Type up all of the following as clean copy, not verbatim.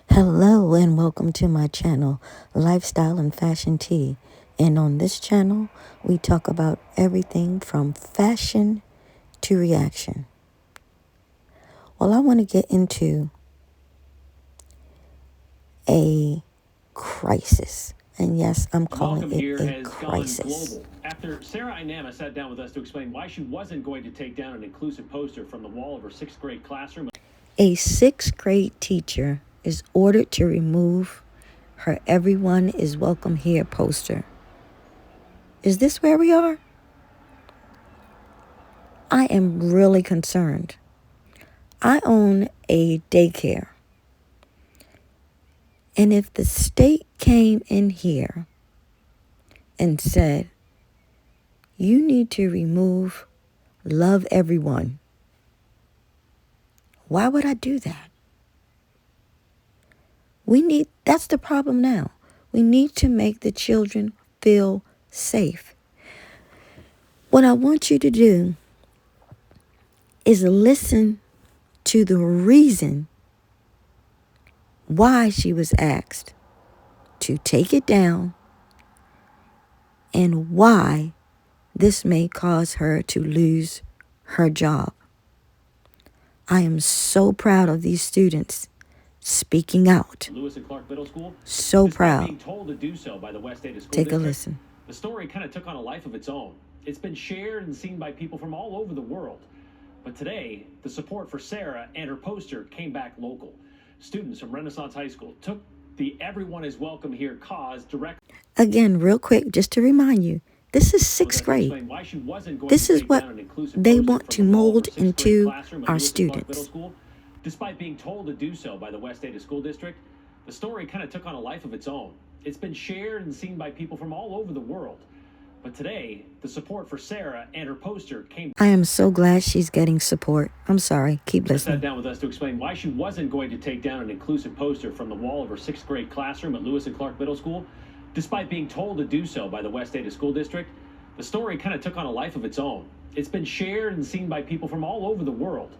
Hello and welcome to my channel, Lifestyle and Fashion Tea. And on this channel, we talk about everything from fashion to reaction. Well, I want to get into a crisis. And yes, I'm calling it a crisis. After Sarah Inama sat down with us to explain why she wasn't going to take down an inclusive poster from the wall of her sixth grade classroom. A sixth grade teacher is ordered to remove her "Everyone is Welcome Here" poster. Is this where we are? I am really concerned. I own a daycare. And if the state came in here and said, you need to remove "Love Everyone," why would I do that? That's the problem now. We need to make the children feel safe. What I want you to do is listen to the reason why she was asked to take it down and why this may cause her to lose her job. I am so proud of these students speaking out. Lewis and Clark Middle School. So proud. Being told to do so by the West Ada School Take a District, listen. The story kind of took on a life of its own. It's been shared and seen by people from all over the world. But today, the support for Sarah and her poster came back local. Students from Renaissance High School took the "Everyone is Welcome Here" cause directly. Again, real quick, just to remind you, this is sixth grade. This is what they want to mold into our students. Despite being told to do so by the West Ada School District, the story kind of took on a life of its own. It's been shared and seen by people from all over the world. But today, the support for Sarah and her poster came. I am so glad she's getting support. I'm sorry. Keep listening. Sat down with us to explain why she wasn't going to take down an inclusive poster from the wall of her sixth grade classroom at Lewis and Clark Middle School. Despite being told to do so by the West Ada School District, the story kind of took on a life of its own. It's been shared and seen by people from all over the world.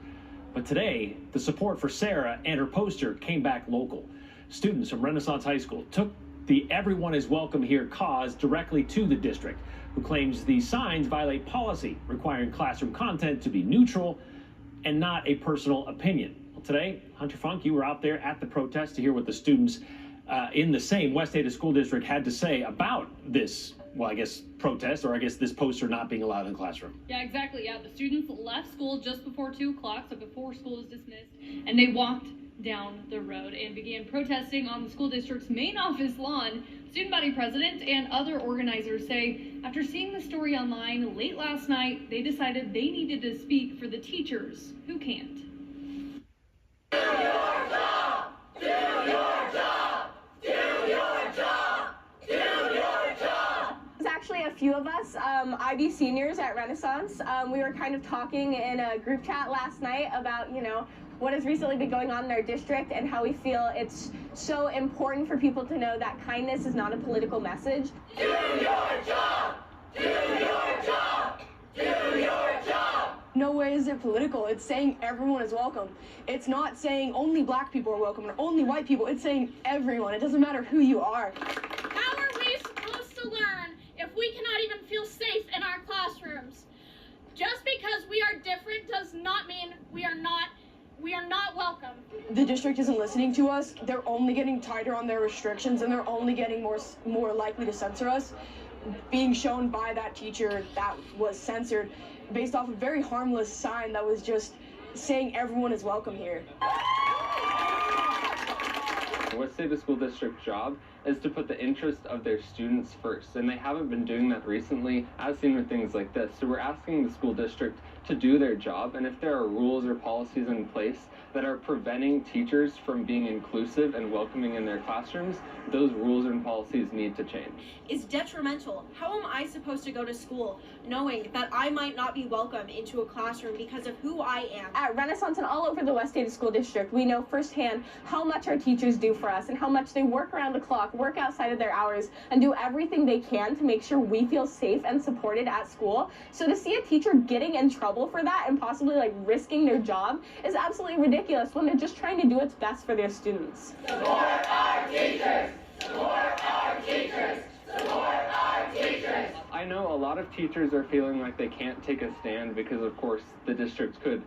But today, the support for Sarah and her poster came back local. Students from Renaissance High School took the "Everyone is Welcome Here" cause directly to the district, who claims these signs violate policy requiring classroom content to be neutral and not a personal opinion. Well, today, Hunter Funk, you were out there at the protest to hear what the students in the same West Ada School District had to say about this, well, I guess, protest, or I guess this poster not being allowed in the classroom. Yeah, exactly. Yeah, the students left school just before 2 o'clock, so before school was dismissed, and they walked down the road and began protesting on the school district's main office lawn. Student body president and other organizers say after seeing the story online late last night, they decided they needed to speak for the teachers who can't. Do your job! Do your job! Do your job! Do your job! There's actually a few of us, IB seniors at Renaissance. We were kind of talking in a group chat last night about, what has recently been going on in our district and how we feel it's so important for people to know that kindness is not a political message. Do your job! Do your job! Do your job! No way is it political. It's saying everyone is welcome. It's not saying only black people are welcome or only white people. It's saying everyone. It doesn't matter who you are. How are we supposed to learn if we cannot even feel safe in our classrooms? Just because we are different does not mean we are not welcome. The district isn't listening to us. They're only getting tighter on their restrictions, and they're only getting more likely to censor us. Being shown by that teacher that was censored based off a very harmless sign that was just saying everyone is welcome here. West Ada School District's job is to put the interest of their students first, and they haven't been doing that recently, as seen with things like this. So we're asking the school district to do their job, and if there are rules or policies in place that are preventing teachers from being inclusive and welcoming in their classrooms, those rules and policies need to change. Is detrimental. How am I supposed to go to school knowing that I might not be welcome into a classroom because of who I am? At Renaissance and all over the West Ada School District, we know firsthand how much our teachers do for us and how much they work around the clock, work outside of their hours, and do everything they can to make sure we feel safe and supported at school. So to see a teacher getting in trouble for that and possibly risking their job is absolutely ridiculous. ridiculous when they're just trying to do what's best for their students. Support our teachers! Support our teachers! Support our teachers! I know a lot of teachers are feeling like they can't take a stand because, of course, the district could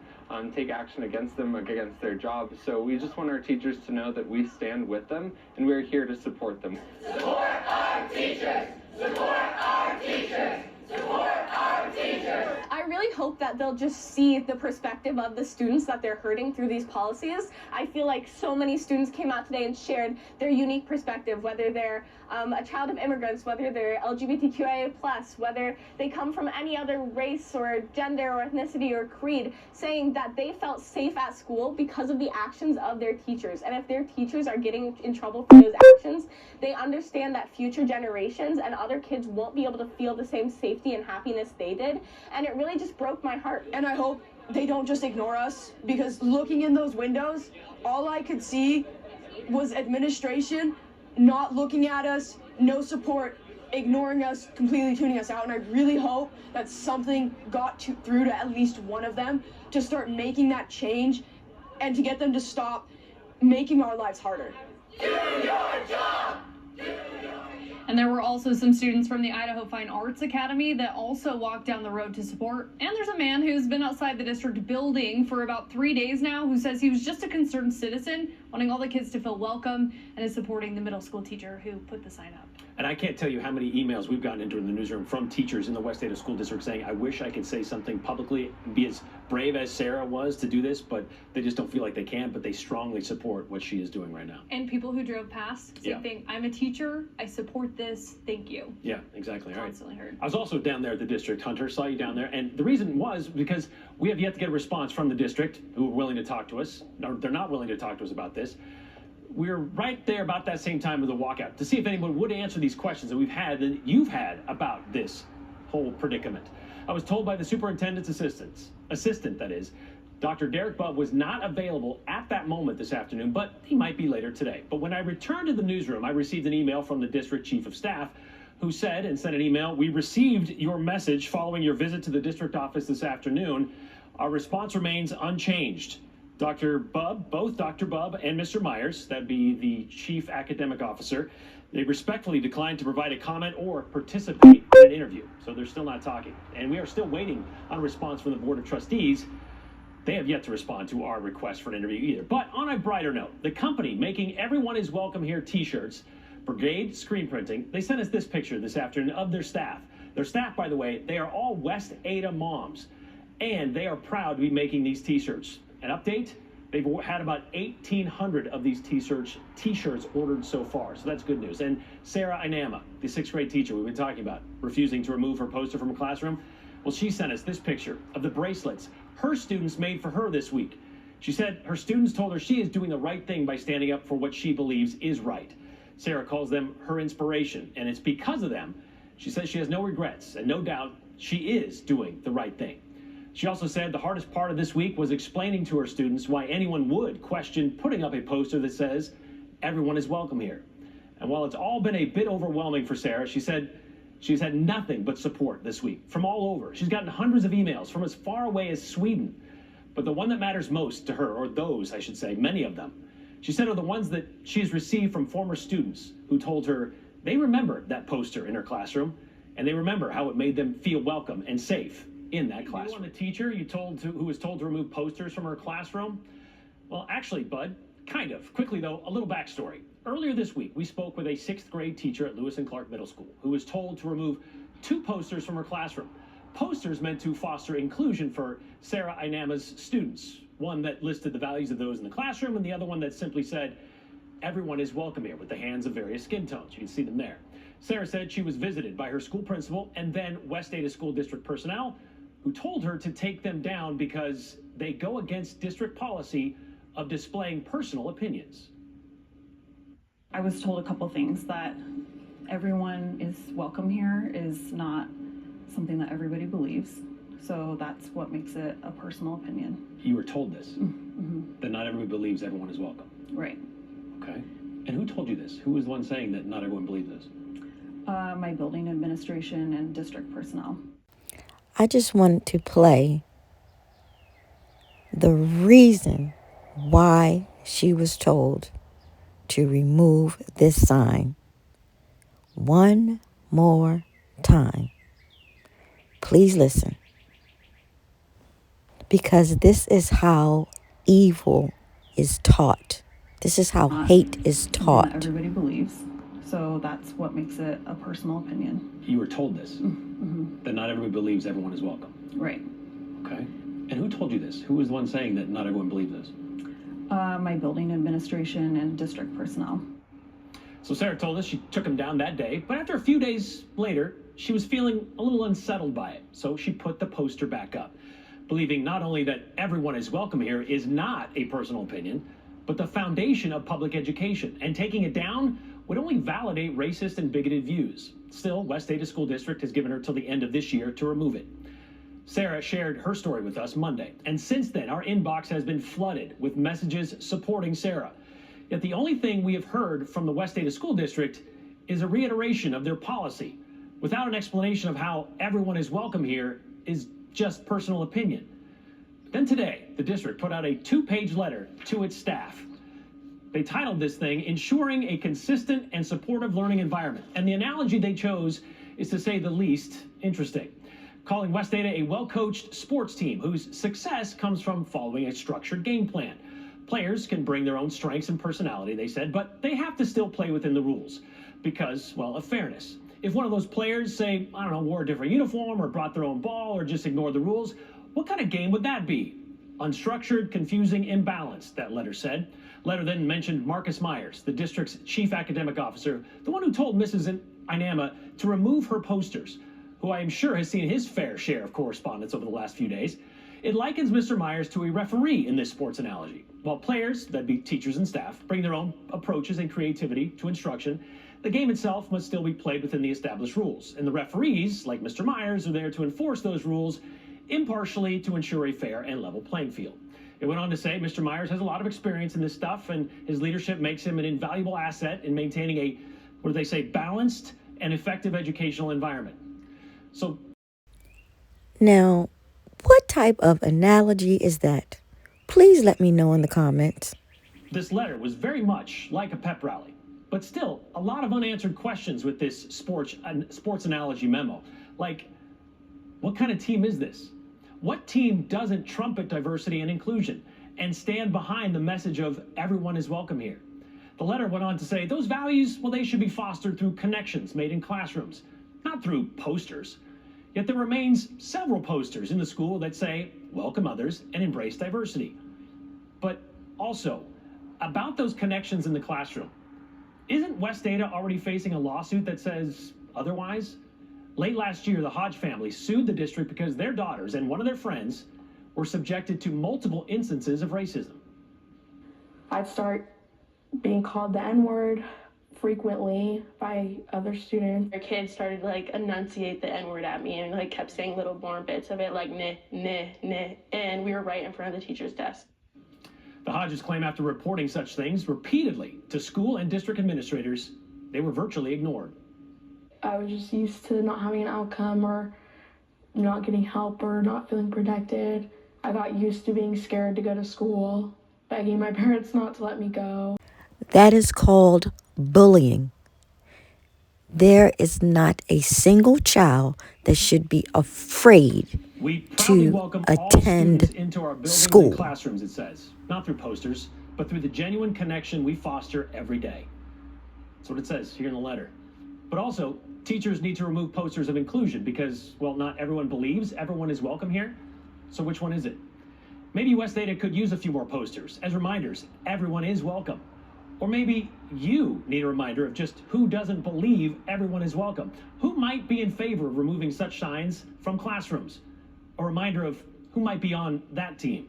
take action against them, against their job. So we just want our teachers to know that we stand with them and we're here to support them. Support our teachers! Support our teachers! Support our teachers! I really hope that they'll just see the perspective of the students that they're hurting through these policies. I feel like so many students came out today and shared their unique perspective, whether they're a child of immigrants, whether they're LGBTQIA+, whether they come from any other race or gender or ethnicity or creed, saying that they felt safe at school because of the actions of their teachers. And if their teachers are getting in trouble for those actions, they understand that future generations and other kids won't be able to feel the same safety and happiness they did. And it really just broke my heart. And I hope they don't just ignore us, because looking in those windows, all I could see was administration not looking at us, no support, ignoring us, completely tuning us out. And I really hope that something got through to at least one of them to start making that change and to get them to stop making our lives harder. Do your job! And there were also some students from the Idaho Fine Arts Academy that also walked down the road to support. And there's a man who's been outside the district building for about 3 days now who says he was just a concerned citizen, wanting all the kids to feel welcome, and is supporting the middle school teacher who put the sign up. And I can't tell you how many emails we've gotten into in the newsroom from teachers in the West Ada School District saying, I wish I could say something publicly, be as brave as Sarah was to do this, but they just don't feel like they can, but they strongly support what she is doing right now. And people who drove past, same thing. I'm a teacher. I support this. Thank you. Yeah, exactly. All right. Constantly heard. I was also down there at the district. Hunter, saw you down there. And the reason was because we have yet to get a response from the district who are willing to talk to us. No, they're not willing to talk to us about this. We're right there about that same time of the walkout to see if anyone would answer these questions that we've had, that you've had about this whole predicament. I was told by the superintendent's assistant, that is, Dr. Derek Bubb was not available at that moment this afternoon, but he might be later today. But when I returned to the newsroom, I received an email from the district chief of staff who said, and sent an email, we received your message following your visit to the district office this afternoon. Our response remains unchanged. Dr. Bubb, both Dr. Bubb and Mr. Myers, that'd be the chief academic officer, they respectfully declined to provide a comment or participate in an interview. So they're still not talking. And we are still waiting on a response from the Board of Trustees. They have yet to respond to our request for an interview either. But on a brighter note, the company making Everyone is Welcome Here t-shirts, Brigade Screen Printing, they sent us this picture this afternoon of their staff. Their staff, by the way, they are all West Ada moms. And they are proud to be making these t-shirts. An update, they've had about 1,800 of these t-shirts ordered so far, so that's good news. And Sarah Inama, the 6th grade teacher we've been talking about, refusing to remove her poster from a classroom, well, she sent us this picture of the bracelets her students made for her this week. She said her students told her she is doing the right thing by standing up for what she believes is right. Sarah calls them her inspiration, and it's because of them. She says she has no regrets, and no doubt she is doing the right thing. She also said the hardest part of this week was explaining to her students why anyone would question putting up a poster that says, everyone is welcome here. And while it's all been a bit overwhelming for Sarah, she said she's had nothing but support this week from all over. She's gotten hundreds of emails from as far away as Sweden. But the one that matters most to her, or those, I should say, many of them, she said are the ones that she's received from former students who told her they remember that poster in her classroom, and they remember how it made them feel welcome and safe in that classroom. You on the teacher who was told to remove posters from her classroom? Well, actually, Bud, kind of. Quickly, though, a little backstory. Earlier this week, we spoke with a 6th grade teacher at Lewis and Clark Middle School who was told to remove 2 posters from her classroom. Posters meant to foster inclusion for Sarah Inama's students. One that listed the values of those in the classroom, and the other one that simply said, everyone is welcome here, with the hands of various skin tones. You can see them there. Sarah said she was visited by her school principal and then West Ada School District personnel who told her to take them down because they go against district policy of displaying personal opinions. I was told a couple things, that everyone is welcome here is not something that everybody believes. So that's what makes it a personal opinion. You were told this? Mm-hmm. That not everybody believes everyone is welcome? Right. Okay. And who told you this? Who was the one saying that not everyone believes this? My building administration and district personnel. I just wanted to play the reason why she was told to remove this sign one more time. Please listen. Because this is how evil is taught. This is how hate is taught. That everybody believes. So that's what makes it a personal opinion. You were told this, that not everybody believes everyone is welcome. Right. Okay. And who told you this? Who was the one saying that not everyone believes this? My building administration and district personnel. So Sarah told us she took him down that day, but after a few days later, she was feeling a little unsettled by it. So she put the poster back up, believing not only that everyone is welcome here is not a personal opinion, but the foundation of public education. And taking it down would only validate racist and bigoted views. Still, West Ada School District has given her till the end of this year to remove it. Sarah shared her story with us Monday, and since then, our inbox has been flooded with messages supporting Sarah. Yet the only thing we have heard from the West Ada School District is a reiteration of their policy, without an explanation of how everyone is welcome here is just personal opinion. Then today, the district put out a 2-page letter to its staff. They titled this thing, Ensuring a Consistent and Supportive Learning Environment. And the analogy they chose is, to say the least, interesting, calling West Ada a well-coached sports team whose success comes from following a structured game plan. Players can bring their own strengths and personality, they said, but they have to still play within the rules because, well, of fairness. If one of those players, say, I don't know, wore a different uniform or brought their own ball or just ignored the rules, what kind of game would that be? Unstructured, confusing, imbalanced, that letter said. Letter then mentioned Marcus Myers, the district's chief academic officer, the one who told Mrs. Inama to remove her posters, who I am sure has seen his fair share of correspondence over the last few days. It likens Mr. Myers to a referee in this sports analogy. While players, that'd be teachers and staff, bring their own approaches and creativity to instruction, the game itself must still be played within the established rules. And the referees, like Mr. Myers, are there to enforce those rules impartially to ensure a fair and level playing field. It went on to say Mr. Myers has a lot of experience in this stuff, and his leadership makes him an invaluable asset in maintaining a, what do they say, balanced and effective educational environment. So, now, what type of analogy is that? Please let me know in the comments. This letter was very much like a pep rally, but still a lot of unanswered questions with this sports analogy memo. Like, what kind of team is this? What team doesn't trumpet diversity and inclusion and stand behind the message of everyone is welcome here? The letter went on to say those values, well, they should be fostered through connections made in classrooms, not through posters. Yet there remains several posters in the school that say, welcome others and embrace diversity. But also, about those connections in the classroom, isn't West Ada already facing a lawsuit that says otherwise? Late last year, the Hodge family sued the district because their daughters and one of their friends were subjected to multiple instances of racism. I'd start being called the N-word frequently by other students. Their kids started to enunciate the N-word at me and kept saying little more bits of it like nah, nah, nah, and we were right in front of the teacher's desk. The Hodges claim after reporting such things repeatedly to school and district administrators, they were virtually ignored. I was just used to not having an outcome or not getting help or not feeling protected. I got used to being scared to go to school, begging my parents not to let me go. That is called bullying. There is not a single child that should be afraid to attend into our buildings school. And classrooms, it says, not through posters, but through the genuine connection we foster every day. That's what it says here in the letter. But also, teachers need to remove posters of inclusion because, well, not everyone believes everyone is welcome here. So which one is it? Maybe West Ada could use a few more posters as reminders everyone is welcome. Or maybe you need a reminder of just who doesn't believe everyone is welcome. Who might be in favor of removing such signs from classrooms? A reminder of who might be on that team.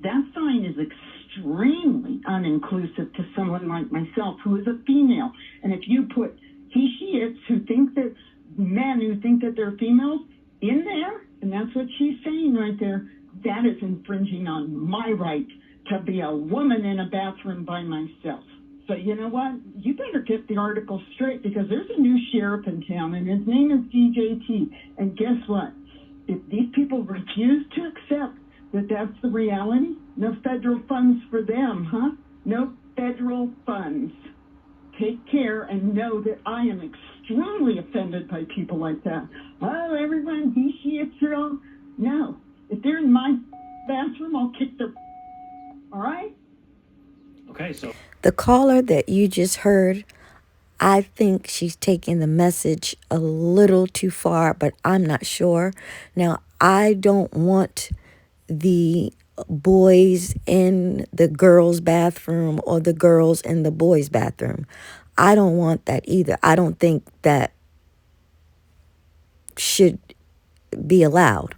That sign is extremely uninclusive to someone like myself, who is a female. And if you put he, she, it's who think that men who think that they're females in there, and that's what she's saying right there, that is infringing on my right to be a woman in a bathroom by myself. So you know what? You better get the article straight, because there's a new sheriff in town, and his name is DJT. And guess what? If these people refuse to accept that that's the reality? No federal funds for them, huh? No federal funds. Take care and know that I am extremely offended by people like that. Oh, everyone, he, she, it's her own. No. If they're in my bathroom, I'll kick their... All right? Okay, so... The caller that you just heard, I think she's taking the message a little too far, but I'm not sure. Now, I don't want the boys in the girls' bathroom or the girls in the boys' bathroom. I don't want that either. I don't think that should be allowed.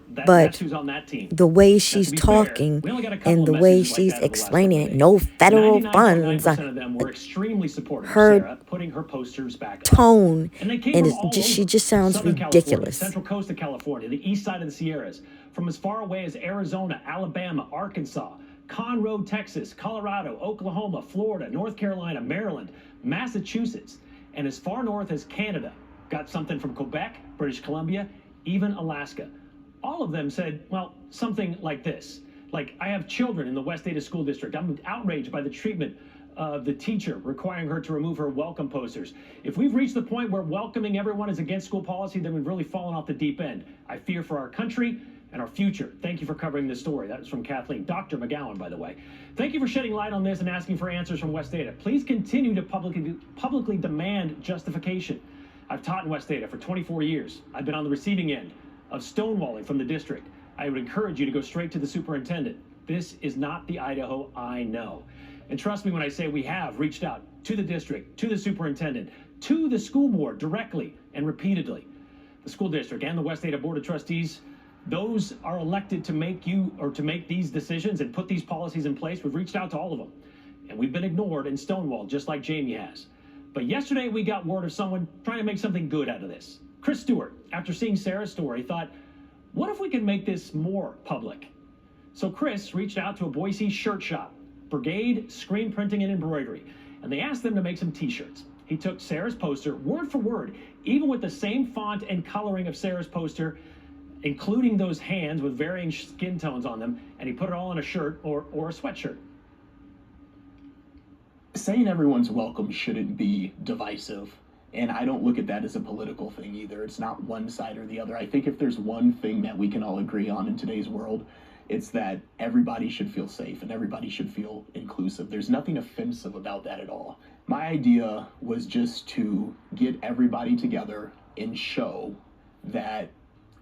But that's who's on that team. the way she's talking and the way she's explaining it, no federal funds, of them were extremely supportive of her Sarah putting her posters back up. tone, And they came and from all she over. just sounds Southern ridiculous. California, Central Coast of California, the east side of the Sierras, from as far away as Arizona, Alabama, Arkansas, Conroe, Texas, Colorado, Oklahoma, Florida, North Carolina, Maryland, Massachusetts, and as far north as Canada. Got something from Quebec, British Columbia, even Alaska. All of them said, well, something like this. Like, I have children in the West Ada School District. I'm outraged by the treatment of the teacher requiring her to remove her welcome posters. If we've reached the point where welcoming everyone is against school policy, then we've really fallen off the deep end. I fear for our country and our future. Thank you for covering this story. That was from Kathleen. Dr. McGowan, by the way. Thank you for shedding light on this and asking for answers from West Ada. Please continue to publicly demand justification. I've taught in West Ada for 24 years. I've been on the receiving end of stonewalling from the district. I would encourage you to go straight to the superintendent. This is not the Idaho I know. And trust me when I say we have reached out to the district, to the superintendent, to the school board directly and repeatedly. The school district and the West Ada Board of Trustees, those are elected to make these decisions and put these policies in place. We've reached out to all of them. And we've been ignored and stonewalled just like Jamie has. But yesterday we got word of someone trying to make something good out of this. Chris Stewart, after seeing Sarah's story, thought, what if we could make this more public? So Chris reached out to a Boise shirt shop, Brigade Screen Printing and Embroidery, and they asked them to make some t-shirts. He took Sarah's poster, word for word, even with the same font and coloring of Sarah's poster, including those hands with varying skin tones on them, and he put it all in a shirt or a sweatshirt. Saying everyone's welcome shouldn't be divisive. And I don't look at that as a political thing either. It's not one side or the other. I think if there's one thing that we can all agree on in today's world, it's that everybody should feel safe and everybody should feel inclusive. There's nothing offensive about that at all. My idea was just to get everybody together and show that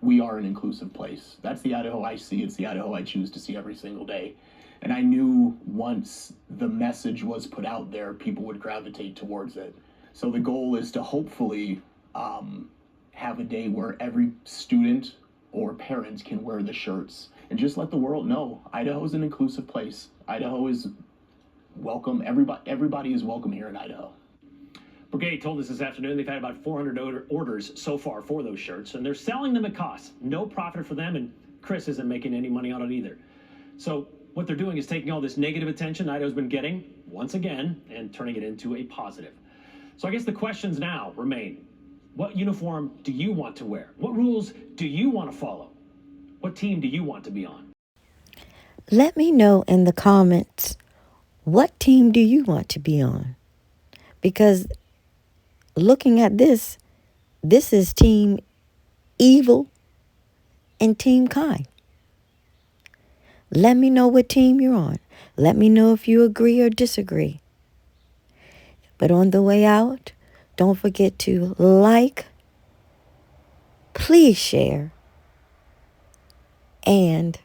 we are an inclusive place. That's the Idaho I see. It's the Idaho I choose to see every single day. And I knew once the message was put out there, people would gravitate towards it. So the goal is to hopefully have a day where every student or parent can wear the shirts and just let the world know Idaho is an inclusive place. Idaho is welcome. Everybody is welcome here in Idaho. Brigade told us this afternoon they've had about 400 orders so far for those shirts, and they're selling them at cost. No profit for them, and Chris isn't making any money on it either. So what they're doing is taking all this negative attention Idaho's been getting, once again, and turning it into a positive. So I guess the questions now remain. What uniform do you want to wear? What rules do you want to follow? What team do you want to be on? Let me know in the comments, what team do you want to be on? Because looking at this is Team Evil and Team Kind. Let me know what team you're on. Let me know if you agree or disagree. But on the way out, don't forget to like, please share, and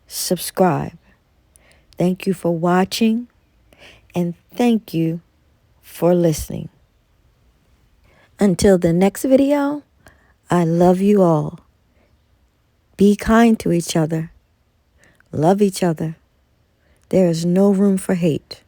subscribe. Thank you for watching, and thank you for listening. Until the next video, I love you all. Be kind to each other. Love each other. There is no room for hate.